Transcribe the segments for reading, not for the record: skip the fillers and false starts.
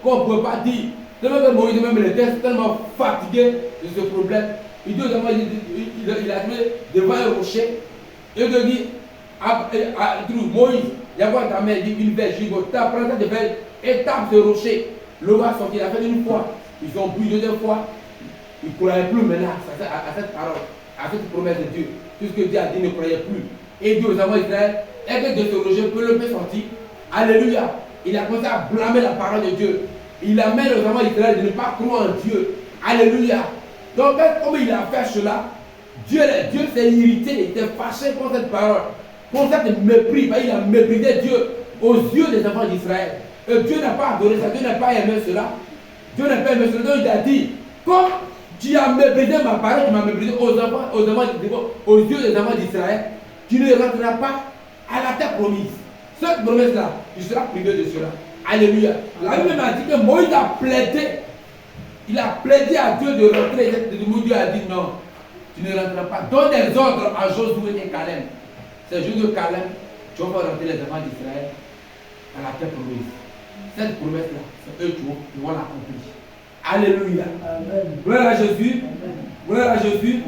qu'on ne pouvait pas dire. De même que Moïse même il était tellement fatigué de ce problème. Il dit aux enfants, il a trouvé devant un rocher. Et il dit Moïse, il y a quoi ta main? Il dit une verge, il dit prends ta verge et tape ce rocher. L'eau va sortir, il a fait une fois. Ils ont bu une deuxième fois. Ils ne croyaient plus maintenant à cette parole, à cette promesse de Dieu. Tout ce que Dieu a dit, ne croyait plus. Et il dit aux enfants d'Israël, est-ce que de ce rocher peut le faire sortir? Alléluia. Il a commencé à blâmer la parole de Dieu. Il amène aux enfants d'Israël de ne pas croire en Dieu. Alléluia. Donc, comme il a fait cela, Dieu s'est irrité, il était fâché contre cette parole, contre cette mépris. Il a méprisé Dieu aux yeux des enfants d'Israël. Et Dieu n'a pas adoré ça, Dieu n'a pas aimé cela. Dieu n'a pas aimé cela. Donc il a dit, comme tu as méprisé ma parole, tu m'as méprisé aux yeux des enfants d'Israël, tu ne rentreras pas à la terre promise. Cette promesse-là, tu seras privé de cela. Alléluia. La Bible m'a dit que Moïse a plaidé. Il a plaidé à Dieu de rentrer. Dieu a dit non, tu ne rentreras pas. Donne des ordres à Josué et Caleb. C'est Josué et Caleb qui vont rentrer les enfants d'Israël à la terre promise. Cette promesse-là, c'est eux qui vont l'accomplir. Alléluia. Amen. Gloire à Jésus. Amen. Gloire à Jésus.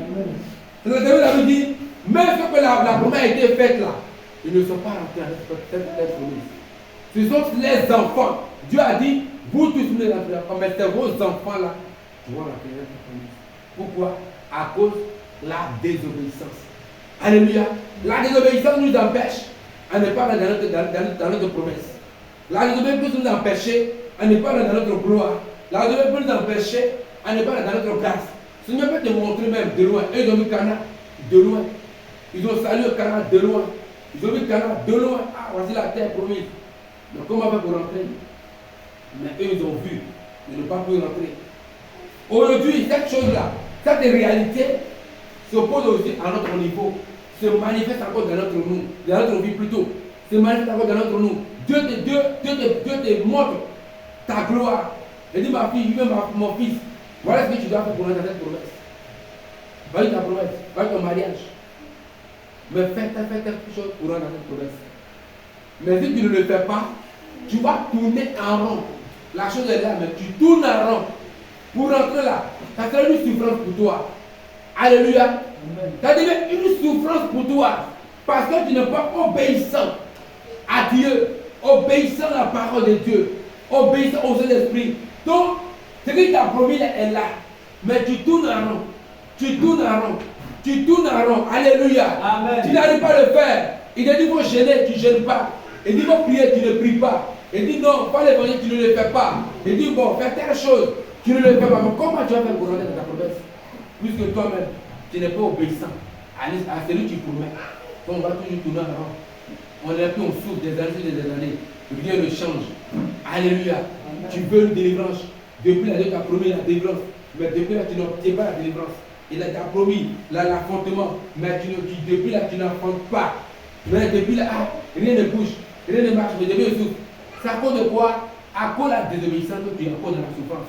La Bible dit, même ce que la promesse a été faite là, ils ne sont pas rentrés dans cette promesse. Ce sont les enfants. Dieu a dit, vous tous ne rentrez pas, mais c'est vos enfants là qui vont rentrer dans cette promesse. Pourquoi? À cause de la désobéissance. Alléluia. La désobéissance nous empêche à ne pas aller dans notre promesse. La désobéissance peut nous empêcher à ne pas aller dans notre gloire. La désobéissance peut nous empêcher à ne pas aller dans notre grâce. Le Seigneur peut te montrer même de loin. Eux, ils ont vu Cana de loin. Ils ont salué Cana de loin. Ils ont vu Cana de loin. Ah, voici la terre promise. Donc, comment on va pour rentrer? Mais eux, ils ont vu. Ils n'ont pas pu rentrer. Aujourd'hui, cette chose-là, cette réalité s'oppose aussi à notre niveau. Se manifeste encore dans notre vie plutôt. Se manifeste encore dans notre nous. Dieu te montre ta gloire. Il dit ma fille, mon fils, voilà ce que tu dois faire pour rentrer dans cette promesse. Voilà ta promesse, voilà ton mariage. Mais fais quelque chose pour rentrer dans cette promesse. Mais si tu ne le fais pas, tu vas tourner en rond. La chose est là, mais tu tournes en rond. Pour rentrer là, ça sera une souffrance pour toi. Alléluia. Ça devient une souffrance pour toi. Parce que tu n'es pas obéissant à Dieu, obéissant à la parole de Dieu, obéissant au Saint-Esprit. Donc, ce qu'il t'a promis là est là. Mais tu tournes en rond. Tu tournes en rond. Tu tournes en rond. Alléluia. Amen. Tu n'arrives pas à le faire. Il te dit qu'il faut gêner, tu ne gênes pas. Il dit qu'il faut prier, tu ne pries pas. Il dit non, pas l'évangile, tu ne le fais pas. Il dit bon, fais telle chose, tu ne le fais pas. Mais comment tu vas faire pour rentrer dans ta promesse? Puisque toi-même, tu n'es pas obéissant à celui que tu promets. Donc on va toujours tourner en rond. On est plus, on souffre des années. Rien ne change. Alléluia. Amen. Tu veux une délivrance. Depuis là, Dieu t'a promis la délivrance. Mais depuis là, tu n'obtiens pas la délivrance. Il t'a promis l'affrontement. Mais depuis là, tu n'affrontes pas. Mais depuis là, rien ne bouge. Rien ne marche. Mais depuis le souffle. C'est à cause de quoi? À cause de la désobéissance que tu es encore dans la souffrance.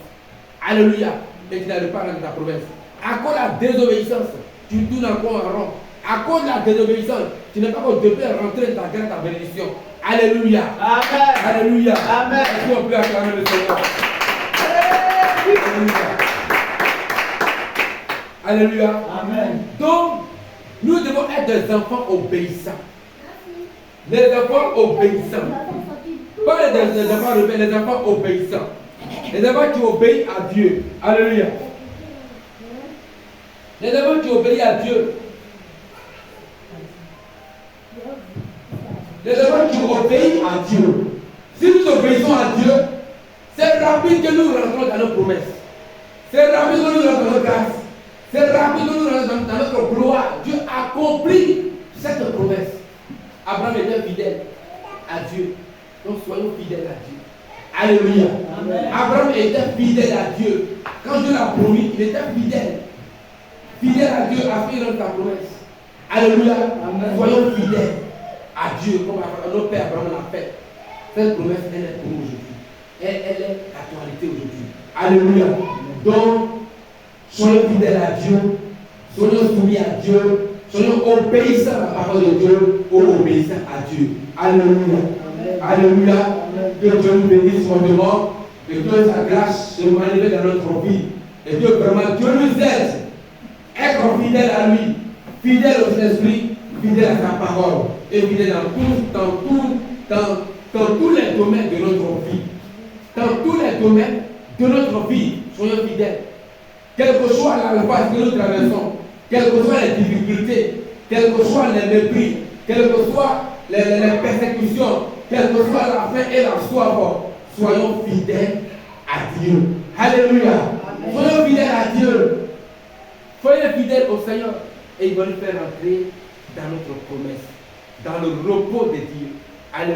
Alléluia. Et tu n'arrives pas dans ta promesse. À cause de la désobéissance, tu tournes encore en rond. À cause de la désobéissance, tu n'es pas encore de rentrer dans ta grâce, ta bénédiction. Alléluia. Amen. Alléluia. Amen. Est-ce qu'on peut acclamer le Seigneur? Alléluia. Alléluia. Amen. Donc, nous devons être des enfants obéissants. Les enfants obéissants. Pas les enfants rebelles, les enfants obéissants. Les enfants qui obéissent à Dieu. Alléluia. Les enfants qui obéissent à Dieu. Les enfants qui obéissent à Dieu. Si nous obéissons à Dieu, c'est rapide que nous rentrons dans nos promesses. C'est rapide que nous rentrons dans notre grâce. C'est rapide que nous rentrons dans notre gloire. Dieu accomplit cette promesse. Abraham était fidèle à Dieu. Donc soyons fidèles à Dieu. Alléluia. Amen. Abraham était fidèle à Dieu. Quand Dieu l'a promis, il était fidèle. Fidèle à Dieu afin de rendre sa promesse. Alléluia. Amen. Soyons fidèles à Dieu comme notre Père Abraham l'a fait. Cette promesse, elle est pour nous aujourd'hui. Elle est l'actualité aujourd'hui. Alléluia. Donc, soyons fidèles à Dieu. Soyons soumis à Dieu. Soyons obéissants à la parole de Dieu ou obéissants à Dieu. Alléluia. Amen. Alléluia. Que Dieu nous bénisse fondamentalement. Et que sa grâce se manifeste dans notre vie. Et que vraiment Dieu nous aide. Être fidèle à lui, fidèle au Saint-Esprit, fidèle à sa parole. Et fidèle dans tous les domaines de notre vie. Dans tous les domaines de notre vie, soyons fidèles. Quelle que soit la phase que nous traversons, quelles que soient les difficultés, quels que soient les mépris, quelles que soient les persécutions, quelle que soit la faim et la soif, soyons fidèles à Dieu. Alléluia. Soyons fidèles à Dieu. Soyez fidèles au Seigneur et il va nous faire entrer dans notre promesse, dans le repos de Dieu. Alléluia.